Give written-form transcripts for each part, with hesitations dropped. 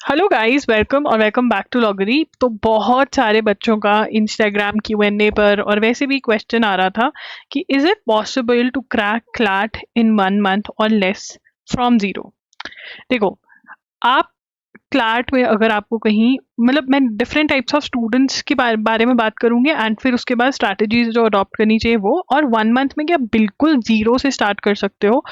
Hello guys, welcome और welcome back to लॉगरी। तो बहुत सारे बच्चों का इंस्टाग्राम Q&A पर और वैसे भी क्वेश्चन आ रहा था कि is it possible to crack CLAT in 1 month or less from zero. देखो, आप क्लैट में अगर आपको कहीं मतलब मैं डिफरेंट टाइप्स ऑफ स्टूडेंट्स के बारे में बात करूंगी एंड फिर उसके बाद स्ट्रैटेजीज जो अडॉप्ट करनी चाहिए वो, और 1 मंथ में क्या बिल्कुल जीरो से स्टार्ट कर सकते हो।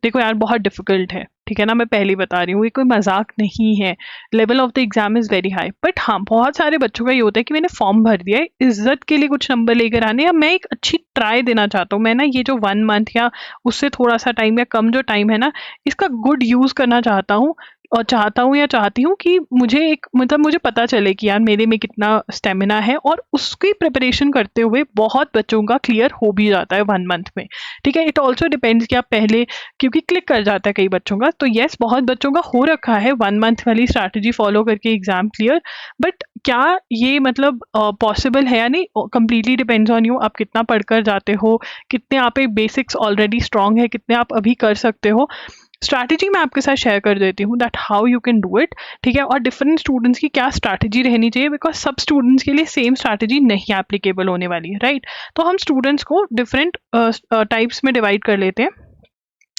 देखो यार, बहुत डिफिकल्ट है, ठीक है ना। मैं पहले ही बता रही हूँ, ये कोई मजाक नहीं है। Level of the exam is very high, but हाँ, बहुत सारे बच्चों का ये होता है कि मैंने फॉर्म भर दिया है इज्जत के लिए कुछ नंबर लेकर आने, या मैं एक अच्छी ट्राई देना चाहता हूँ। मैं ना ये जो 1 मंथ या उससे थोड़ा सा टाइम या कम जो टाइम है ना, इसका गुड यूज करना चाहता हूँ। और चाहता हूँ या चाहती हूँ कि मुझे एक मतलब मुझे पता चले कि यार मेरे में कितना स्टेमिना है, और उसकी प्रिपरेशन करते हुए बहुत बच्चों का क्लियर हो भी जाता है 1 मंथ में। ठीक है, इट ऑल्सो डिपेंड्स कि आप पहले, क्योंकि क्लिक कर जाता है कई बच्चों का, तो यस बहुत बच्चों का हो रखा है 1 मंथ वाली स्ट्रैटेजी फॉलो करके एग्जाम क्लियर। बट क्या ये मतलब पॉसिबल है या नहीं, कंप्लीटली डिपेंड्स ऑन यू। आप कितना पढ़कर जाते हो, कितने आप एक बेसिक्स ऑलरेडी स्ट्रांग है, कितने आप अभी कर सकते हो। स्ट्रैटेजी मैं आपके साथ शेयर कर देती हूँ that how you can do it. ठीक है, और डिफरेंट स्टूडेंट्स की क्या स्ट्रैटेजी रहनी चाहिए, बिकॉज सब स्टूडेंट्स के लिए सेम स्ट्रैटेजी नहीं एप्लीकेबल होने वाली है, राइट। तो हम स्टूडेंट्स को डिफरेंट टाइप्स में डिवाइड कर लेते हैं।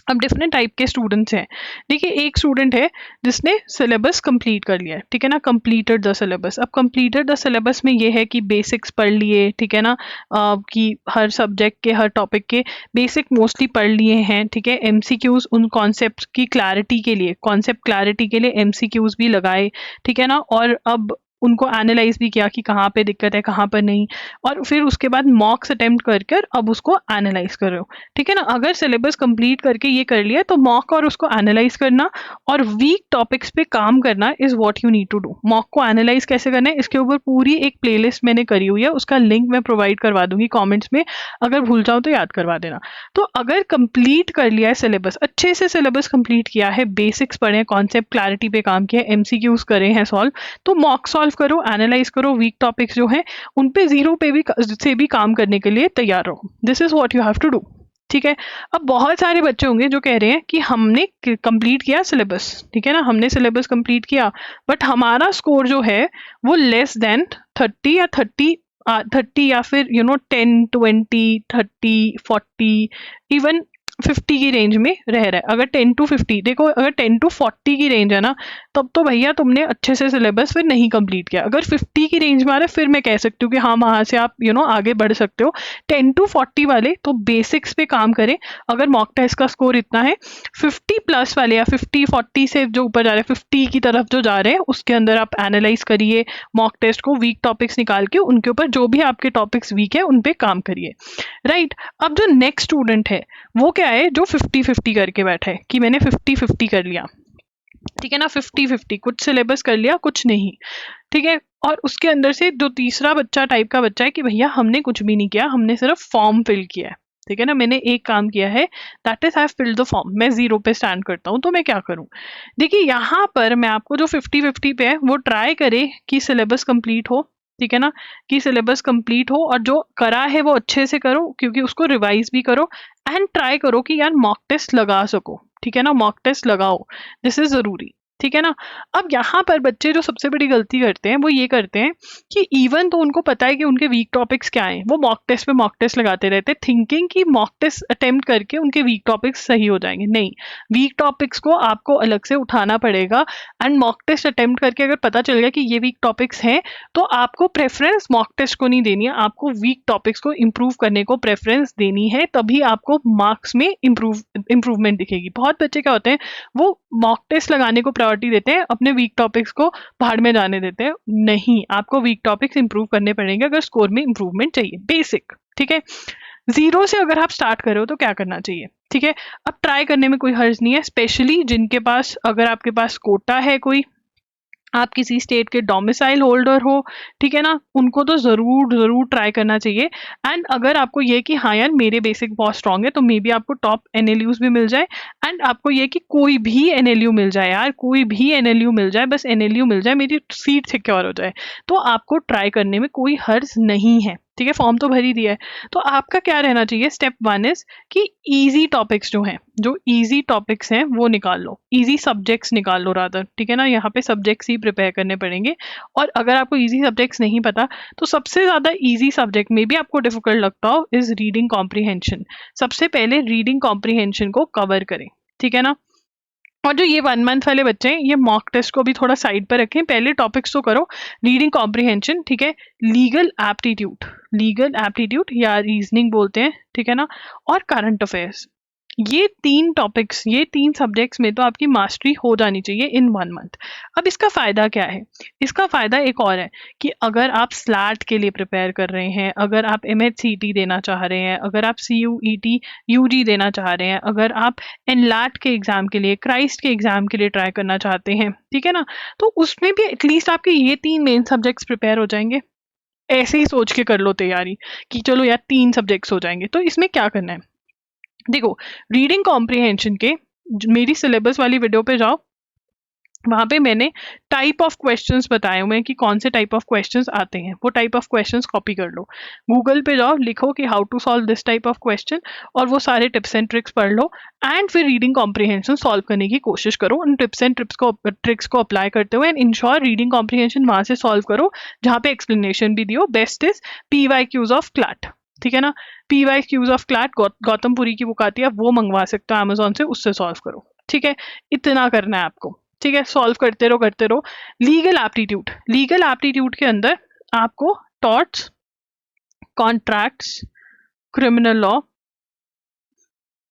अब डिफरेंट टाइप के स्टूडेंट्स हैं। देखिए, एक स्टूडेंट है जिसने सिलेबस कंप्लीट कर लिया है, ठीक है ना, कंप्लीटेड द सिलेबस। अब कंप्लीटेड द सिलेबस में ये है कि बेसिक्स पढ़ लिए, ठीक है ना, कि हर सब्जेक्ट के हर टॉपिक के बेसिक मोस्टली पढ़ लिए हैं, ठीक है। एमसीक्यूज उन कॉन्सेप्ट की क्लैरिटी के लिए, कॉन्सेप्ट क्लैरिटी के लिए एमसीक्यूज भी लगाए, ठीक है ना। और अब उनको एनालाइज भी किया कि कहाँ पे दिक्कत है, कहाँ पर नहीं। और फिर उसके बाद मॉक्स अटेम्प्ट कर कर अब उसको एनालाइज करो, ठीक है ना। अगर सिलेबस कंप्लीट करके ये कर लिया तो मॉक और उसको एनालाइज करना और वीक टॉपिक्स पे काम करना is what you need to do. Mock को एनालाइज कैसे करना है, इसके ऊपर पूरी एक प्लेलिस्ट मैंने करी हुई है, उसका लिंक मैं प्रोवाइड करवा दूंगी कमेंट्स में, अगर भूल जाऊँ तो याद करवा देना। तो अगर कंप्लीट कर लिया है सिलेबस, अच्छे से सिलेबस कंप्लीट किया है, बेसिक्स पढ़े हैं, कॉन्सेप्ट क्लैरिटी पे काम किया है, एमसीक्यूज करे हैं सॉल्व, तो मॉक सॉल्व करो, एनालाइज करो, वीक टॉपिक्स जो हैं उन पे जीरो पे भी से भी काम करने के लिए तैयार रहो। This is what you have to do, ठीक है। अब बहुत सारे बच्चे होंगे जो कह रहे हैं कि हमने कंप्लीट किया सिलेबस, ठीक है ना, हमने सिलेबस कंप्लीट किया, बट हमारा स्कोर जो है वो लेस देन 30 या 30 या फिर 10, 20, 30, 40, इवन 50 की रेंज में रह रहा है। अगर 10 to 50, देखो अगर 10 to 40 की रेंज है ना, तब तो भैया तुमने अच्छे से सिलेबस फिर नहीं कंप्लीट किया। अगर 50 की रेंज में आ रहा है, फिर मैं कह सकती हूँ कि हाँ, वहां से आप आगे बढ़ सकते हो। 10 to 40 वाले तो बेसिक्स पे काम करें। अगर मॉक टेस्ट का स्कोर इतना है, 50 प्लस वाले या 50-40 से जो ऊपर जा रहे हैं, 50 की तरफ जो जा रहे हैं, उसके अंदर आप एनालाइज करिए मॉक टेस्ट को, वीक टॉपिक्स निकाल के उनके ऊपर, जो भी आपके टॉपिक्स वीक है उन पे काम करिए, राइट। अब जो नेक्स्ट स्टूडेंट है वो क्या है, जो 50-50 करके बैठा है कि मैंने 50-50 कर लिया, ठीक है ना, 50-50 कुछ सिलेबस कर लिया कुछ नहीं, ठीक है। और उसके अंदर से जो तीसरा बच्चा टाइप का बच्चा है कि भैया हमने कुछ भी नहीं किया, हमने सिर्फ फॉर्म फिल किया है, ठीक है ना, मैंने एक काम किया है, that is I fill the form, मैं जीरो पे स्टैंड करता हूँ, तो मैं क्या करूँ। देखिए, यहाँ पर मैं आपको, जो 50-50 पे है वो ट्राई करे कि सिलेबस कंप्लीट हो, ठीक है ना, कि सिलेबस कंप्लीट हो, और जो करा है वो अच्छे से करो, क्योंकि उसको रिवाइज भी करो, एंड ट्राई करो कि यार मॉक टेस्ट लगा सको, ठीक है ना, मॉक टेस्ट लगाओ, दिस इज जरूरी, ठीक है ना। अब यहाँ पर बच्चे जो सबसे बड़ी गलती करते हैं वो ये करते हैं कि इवन तो उनको पता है कि उनके वीक टॉपिक्स क्या हैं, वो मॉक टेस्ट पे मॉक टेस्ट लगाते रहते हैं, थिंकिंग कि मॉक टेस्ट अटेम्प्ट करके उनके वीक टॉपिक्स सही हो जाएंगे। नहीं, वीक टॉपिक्स को आपको अलग से उठाना पड़ेगा, एंड मॉक टेस्ट अटेम्प्ट करके अगर पता चल गया कि ये वीक टॉपिक्स हैं, तो आपको प्रेफरेंस मॉक टेस्ट को नहीं देनी है, आपको वीक टॉपिक्स को इम्प्रूव करने को प्रेफरेंस देनी है, तभी आपको मार्क्स में इम्प्रूवमेंट दिखेगी। बहुत बच्चे क्या होते हैं, वो मॉक टेस्ट लगाने को प्रायोरिटी देते हैं, अपने वीक टॉपिक्स को भाड़ में जाने देते हैं। नहीं, आपको वीक टॉपिक्स इंप्रूव करने पड़ेंगे अगर स्कोर में इंप्रूवमेंट चाहिए, बेसिक, ठीक है। जीरो से अगर आप स्टार्ट करो तो क्या करना चाहिए, ठीक है। अब ट्राई करने में कोई हर्ज नहीं है, स्पेशली जिनके पास, अगर आपके पास कोटा है, कोई आप किसी स्टेट के डोमिसाइल होल्डर हो, ठीक है ना, उनको तो ज़रूर ज़रूर ट्राई करना चाहिए। एंड अगर आपको ये कि हाँ यार मेरे बेसिक बहुत स्ट्रांग है, तो मे बी आपको टॉप एनएलयूज भी मिल जाए, एंड आपको ये कि कोई भी एनएलयू मिल जाए, यार कोई भी एनएलयू मिल जाए, बस एनएलयू मिल जाए, मेरी सीट सिक्योर हो जाए, तो आपको ट्राई करने में कोई हर्ज नहीं है, ठीक है, फॉर्म तो भर ही दिया है। तो आपका क्या रहना चाहिए, स्टेप 1 इज कि इजी टॉपिक्स जो हैं, जो इजी टॉपिक्स हैं वो निकाल लो, इजी सब्जेक्ट्स निकाल लो रादर, ठीक है ना, यहाँ पे सब्जेक्ट्स ही प्रिपेयर करने पड़ेंगे। और अगर आपको इजी सब्जेक्ट्स नहीं पता तो सबसे ज़्यादा इजी सब्जेक्ट में भी आपको डिफिकल्ट लगता हो इज रीडिंग कॉम्प्रीहेंशन। सबसे पहले रीडिंग कॉम्प्रीहेंशन को कवर करें, ठीक है ना। और जो ये 1 मंथ वाले बच्चे हैं, ये मॉक टेस्ट को भी थोड़ा साइड पर रखें, पहले टॉपिक्स तो करो, रीडिंग कॉम्प्रीहेंशन, ठीक है, लीगल एप्टीट्यूड, लीगल एप्टीट्यूड या रीजनिंग बोलते हैं, ठीक है ना, और करंट अफेयर्स। ये 3 टॉपिक्स, ये 3 सब्जेक्ट्स में तो आपकी मास्टरी हो जानी चाहिए इन 1 मंथ। अब इसका फ़ायदा क्या है, इसका फ़ायदा एक और है कि अगर आप स्लैट के लिए प्रिपेयर कर रहे हैं, अगर आप MHCT देना चाह रहे हैं, अगर आप CUET UG देना चाह रहे हैं, अगर आप NLAT के एग्ज़ाम के लिए, क्राइस्ट के एग्ज़ाम के लिए ट्राई करना चाहते हैं, ठीक है ना, तो उसमें भी एटलीस्ट आपके ये 3 मेन सब्जेक्ट्स प्रिपेयर हो जाएंगे। ऐसे ही सोच के कर लो तैयारी कि चलो यार 3 सब्जेक्ट्स हो जाएंगे। तो इसमें क्या करना है, देखो, रीडिंग कॉम्प्रीहेंशन के मेरी सिलेबस वाली वीडियो पे जाओ, वहाँ पे मैंने टाइप ऑफ क्वेश्चंस बताए हुए हैं कि कौन से टाइप ऑफ क्वेश्चंस आते हैं, वो टाइप ऑफ क्वेश्चंस कॉपी कर लो, गूगल पे जाओ, लिखो कि how to solve this type of question, और वो सारे टिप्स एंड ट्रिक्स पढ़ लो, एंड फिर रीडिंग कॉम्प्रीहेंशन सॉल्व करने की कोशिश करो उन टिप्स एंड ट्रिक्स को अप्लाई करते हुए, एंड इंश्योर रीडिंग कॉम्प्रीहेंशन वहाँ से सॉल्व करो जहाँ पे एक्सप्लेनेशन भी दियो। Best is PYQs of CLAT, ठीक है ना, PYQs ऑफ क्लैट, गौतमपुरी की बुक आती है, वो मंगवा सकते हो अमेजोन से, उससे सॉल्व करो, ठीक है, इतना करना है आपको, ठीक है, सॉल्व करते रहो करते रहो। लीगल एप्टीट्यूड, लीगल एप्टीट्यूड के अंदर आपको torts, contracts, criminal law,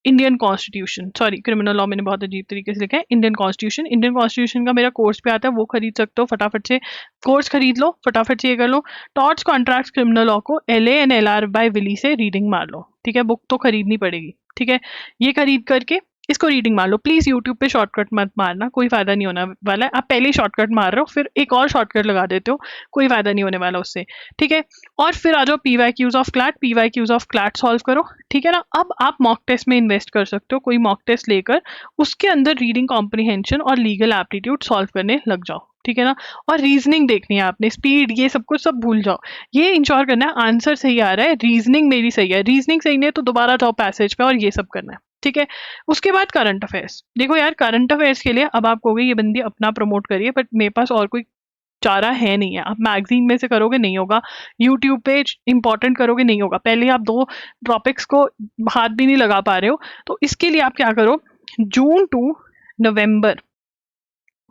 Indian constitution, sorry criminal law मैंने बहुत अजीब तरीके से लिखा है, इंडियन कॉन्स्टिट्यूशन, इंडियन कॉन्स्टिट्यूशन का मेरा कोर्स पे आता है, वो खरीद सकते हो, फटाफट से कोर्स खरीद लो, फटाफट से ये कर लो। टॉर्ट्स, कॉन्ट्रैक्ट्स, क्रिमिनल लॉ को LA and LR by Willy से रीडिंग मार लो, ठीक है, बुक तो खरीदनी पड़ेगी, ठीक है, ये खरीद करके इसको रीडिंग मार लो। प्लीज यूट्यूब पे शॉर्टकट मत मारना, कोई फायदा नहीं होने वाला है, आप पहले ही शॉर्टकट मार रहे हो फिर एक और शॉर्टकट लगा देते हो, कोई फायदा नहीं होने वाला उससे, ठीक है। और फिर आ जाओ PYQs of CLAT, PYQs of CLAT solve करो, ठीक है ना। अब आप मॉक टेस्ट में इन्वेस्ट कर सकते हो, कोई मॉक टेस्ट लेकर उसके अंदर रीडिंग कॉम्प्रीहेंशन और लीगल एप्टीट्यूड सॉल्व करने लग जाओ, ठीक है ना। और रीजनिंग देखनी है आपने, स्पीड ये सब कुछ सब भूल जाओ, ये इंश्योर करना है आंसर सही आ रहा है, रीजनिंग मेरी सही है, रीजनिंग सही नहीं है तो दोबारा जाओ पैसेज पे और ये सब करना है, ठीक है। उसके बाद करंट अफेयर्स, देखो यार करंट अफेयर्स के लिए अब आप कहोगे ये बंदी अपना प्रमोट करिए, बट मेरे पास और कोई चारा है नहीं है। आप मैगजीन में से करोगे नहीं होगा, यूट्यूब पे इंपॉर्टेंट करोगे नहीं होगा, पहले आप 2 टॉपिक्स को हाथ भी नहीं लगा पा रहे हो, तो इसके लिए आप क्या करो, जून टू नवंबर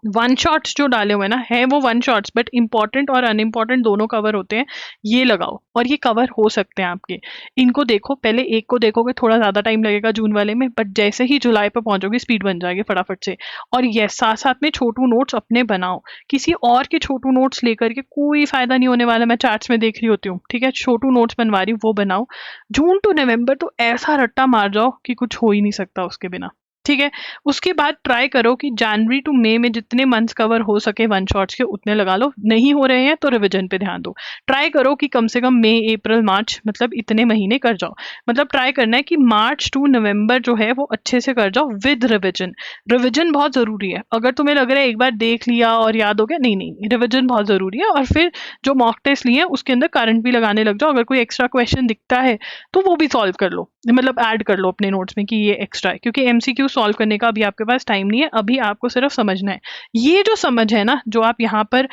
1 शॉट्स जो डाले हुए ना, है वो 1 शॉट्स बट इंपॉर्टेंट और अनइम्पॉर्टेंट दोनों कवर होते हैं, ये लगाओ, और ये कवर हो सकते हैं आपके। इनको देखो, पहले एक को देखोगे थोड़ा ज़्यादा टाइम लगेगा जून वाले में, बट जैसे ही जुलाई पे पहुंचोगे स्पीड बन जाएगी फटाफट से। और ये साथ साथ में छोटू नोट्स अपने बनाओ, किसी और के छोटू नोट्स लेकर के कोई फायदा नहीं होने वाला, मैं चैट्स में देख रही होती हूँ, ठीक है, छोटू नोट्स बनवा रही हूँ, वो बनाओ। जून टू नवंबर तो ऐसा रट्टा मार जाओ कि कुछ हो ही नहीं सकता उसके बिना, ठीक है। उसके बाद ट्राई करो कि जनवरी टू मई में जितने मंथ्स कवर हो सके 1 शॉट्स के उतने लगा लो, नहीं हो रहे हैं तो रिवीजन पे ध्यान दो। ट्राई करो कि कम से कम मई, अप्रैल, मार्च, मतलब इतने महीने कर जाओ, मतलब ट्राई करना है कि मार्च टू नवंबर जो है वो अच्छे से कर जाओ विद रिवीजन। रिवीजन बहुत ज़रूरी है, अगर तुम्हें लग रहा है एक बार देख लिया और याद हो गया, नहीं नहीं, रिवीजन बहुत ज़रूरी है। और फिर जो मॉक टेस्ट लिए हैं उसके अंदर करंट भी लगाने लग जाओ, अगर कोई एक्स्ट्रा क्वेश्चन दिखता है तो वो भी सॉल्व कर लो, मतलब ऐड कर लो अपने नोट्स में कि ये एक्स्ट्रा है, क्योंकि MCQ सॉल्व करने का अभी आपके पास टाइम नहीं है, अभी आपको सिर्फ समझना है। ये जो समझ है ना, जो आप यहाँ पर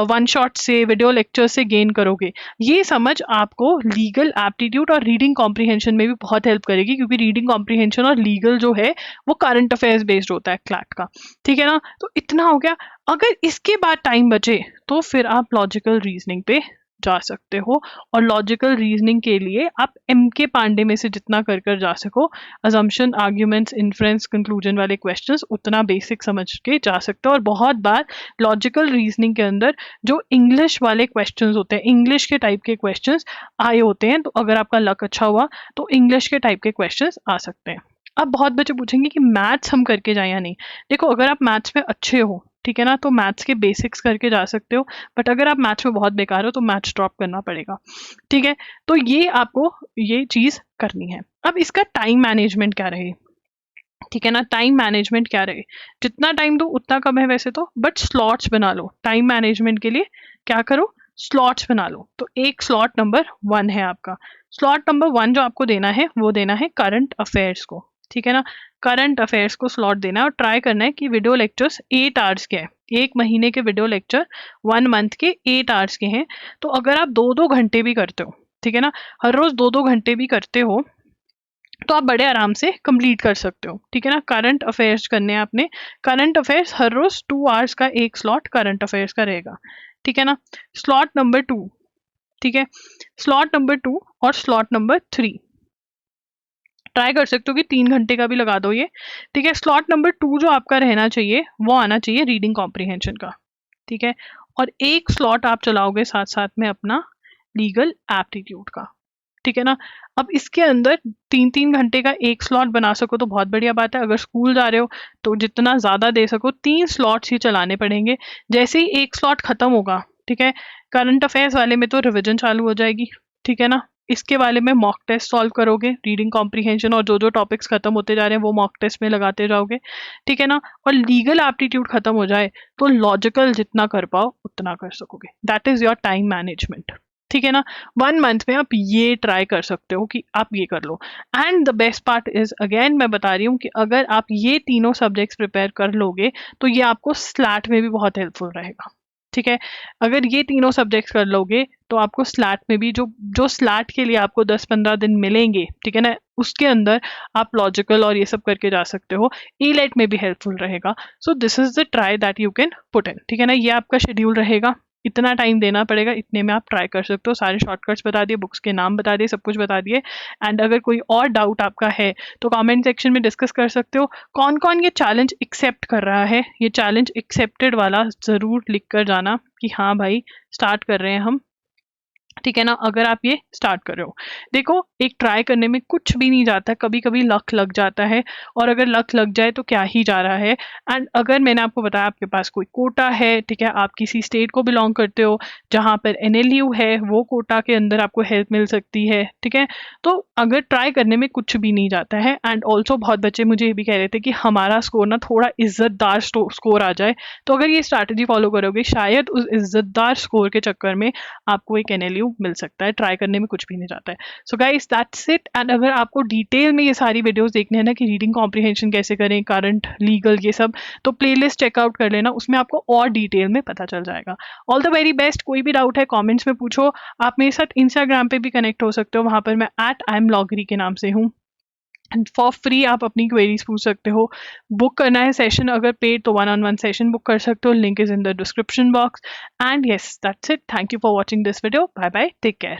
1 शॉट से, वीडियो लेक्चर से गेन करोगे, ये समझ आपको लीगल एप्टीट्यूड और रीडिंग कॉम्प्रीहेंशन में भी बहुत हेल्प करेगी, क्योंकि रीडिंग कॉम्प्रीहेंशन और लीगल जो है वो करंट अफेयर्स बेस्ड होता है क्लैट का, ठीक है ना। तो इतना हो गया। अगर इसके बाद टाइम बचे तो फिर आप लॉजिकल रीजनिंग पे जा सकते हो, और लॉजिकल रीजनिंग के लिए आप MK पांडे में से जितना कर कर जा सको, अजम्पशन, आर्ग्यूमेंट्स, इन्फ्रेंस, कंक्लूजन वाले क्वेश्चंस उतना बेसिक समझ के जा सकते हो। और बहुत बार लॉजिकल रीजनिंग के अंदर जो इंग्लिश वाले क्वेश्चंस होते हैं, इंग्लिश के टाइप के क्वेश्चंस आए होते हैं, तो अगर आपका लक अच्छा हुआ तो इंग्लिश के टाइप के क्वेश्चंस आ सकते हैं। अब बहुत बच्चे पूछेंगे कि मैथ्स हम करके जाए या नहीं। देखो, अगर आप मैथ्स में अच्छे हो, ठीक है ना, तो मैथ्स के बेसिक्स करके जा सकते हो, बट अगर आप मैथ्स में बहुत बेकार हो तो मैथ्स ड्रॉप करना पड़ेगा, ठीक है। तो ये आपको ये चीज़ करनी है। अब इसका टाइम मैनेजमेंट क्या रहे, ठीक है ना, टाइम मैनेजमेंट क्या रहे, जितना टाइम दो उतना कम है वैसे तो, बट स्लॉट्स बना लो टाइम मैनेजमेंट के लिए। क्या करो, स्लॉट्स बना लो। तो एक स्लॉट नंबर 1 है आपका। स्लॉट नंबर 1 जो आपको देना है वो देना है करंट अफेयर्स को, ठीक है ना। करंट अफेयर्स को स्लॉट देना है और ट्राई करना है कि वीडियो लेक्चर्स 8 आवर्स के हैं। एक महीने के वीडियो लेक्चर 1 मंथ के 8 आवर्स के हैं। तो अगर आप 2-2 घंटे भी करते हो, ठीक है ना, हर रोज 2-2 घंटे भी करते हो तो आप बड़े आराम से कंप्लीट कर सकते हो, ठीक है ना। करंट अफेयर्स करने हैं आपने। करंट अफेयर्स हर रोज 2 आवर्स का एक स्लॉट करंट अफेयर्स का रहेगा, ठीक है ना। स्लॉट नंबर 2, ठीक है, स्लॉट नंबर 2 और स्लॉट नंबर 3 ट्राई कर सकते हो कि 3 घंटे का भी लगा दो ये, ठीक है। स्लॉट नंबर 2 जो आपका रहना चाहिए वो आना चाहिए रीडिंग कॉम्प्रिहेंशन का, ठीक है। और एक स्लॉट आप चलाओगे साथ साथ में अपना लीगल एप्टीट्यूड का, ठीक है ना। अब इसके अंदर 3-3 घंटे का एक स्लॉट बना सको तो बहुत बढ़िया बात है। अगर स्कूल जा रहे हो तो जितना ज़्यादा दे सको 3 स्लॉट्स ही चलाने पड़ेंगे। जैसे ही एक स्लॉट खत्म होगा, ठीक है, करंट अफेयर्स वाले में तो रिविजन चालू हो जाएगी, ठीक है ना। इसके वाले में मॉक टेस्ट सॉल्व करोगे, रीडिंग कॉम्प्रिहेंशन और जो जो टॉपिक्स खत्म होते जा रहे हैं वो मॉक टेस्ट में लगाते जाओगे, ठीक है ना। और लीगल एप्टीट्यूड खत्म हो जाए तो लॉजिकल जितना कर पाओ उतना कर सकोगे। That is your time management, ठीक है ना। 1 मंथ में आप ये ट्राई कर सकते हो कि आप ये कर लो। And the best part is, again मैं बता रही हूँ कि अगर आप ये तीनों सब्जेक्ट्स प्रिपेयर कर लोगे तो ये आपको स्लैट में भी बहुत हेल्पफुल रहेगा, ठीक है। अगर ये तीनों सब्जेक्ट्स कर लोगे तो आपको स्लैट में भी जो जो स्लैट के लिए आपको 10-15 दिन मिलेंगे, ठीक है ना, उसके अंदर आप लॉजिकल और ये सब करके जा सकते हो। ई लेट में भी हेल्पफुल रहेगा। So this is the try that you can put in, ठीक है ना। ये आपका शेड्यूल रहेगा, इतना टाइम देना पड़ेगा, इतने में आप ट्राई कर सकते हो। सारे शॉर्टकट्स बता दिए, बुक्स के नाम बता दिए, सब कुछ बता दिए। एंड अगर कोई और डाउट आपका है तो कमेंट सेक्शन में डिस्कस कर सकते हो। कौन कौन ये चैलेंज एक्सेप्ट कर रहा है, ये चैलेंज एक्सेप्टेड वाला ज़रूर लिख कर जाना कि हाँ भाई स्टार्ट कर रहे हैं हम, ठीक है ना। अगर आप ये स्टार्ट कर रहे हो, देखो एक ट्राई करने में कुछ भी नहीं जाता, कभी कभी लक लग जाता है, और अगर लक लग जाए तो क्या ही जा रहा है। एंड अगर मैंने आपको बताया आपके पास कोई कोटा है, ठीक है, आप किसी स्टेट को बिलोंग करते हो जहाँ पर एनएलयू है, वो कोटा के अंदर आपको हेल्प मिल सकती है, ठीक है। तो अगर ट्राई करने में कुछ भी नहीं जाता है। एंड ऑल्सो बहुत बच्चे मुझे ये भी कह रहे थे कि हमारा स्कोर ना थोड़ा इज्जतदार स्कोर आ जाए, तो अगर ये स्ट्रैटेजी फॉलो करोगे शायद उस इज्जतदार स्कोर के चक्कर में आपको एक एनएलयू मिल सकता है। ट्राई करने में कुछ भी नहीं जाता है। So guys that's it. And अगर आपको डिटेल में ये सारी वीडियोस देखने हैं ना कि रीडिंग कॉम्प्रिहेंशन कैसे करें, करंट, लीगल, ये सब, तो प्लेलिस्ट चेकआउट कर लेना, उसमें आपको और डिटेल में पता चल जाएगा। All the very best. कोई भी डाउट है कॉमेंट्स में पूछो। आप मेरे साथ इंस्टाग्राम पे भी कनेक्ट हो सकते हो, वहाँ पर मैं @IamLoggery के नाम से हूँ। एंड फॉर फ्री आप अपनी क्वेरीज पूछ सकते हो। बुक करना है सेशन अगर पेड तो 1-on-1 सेशन बुक कर सकते हो, link is in the description box. And yes that's it. Thank you for watching this video. Bye bye, take care.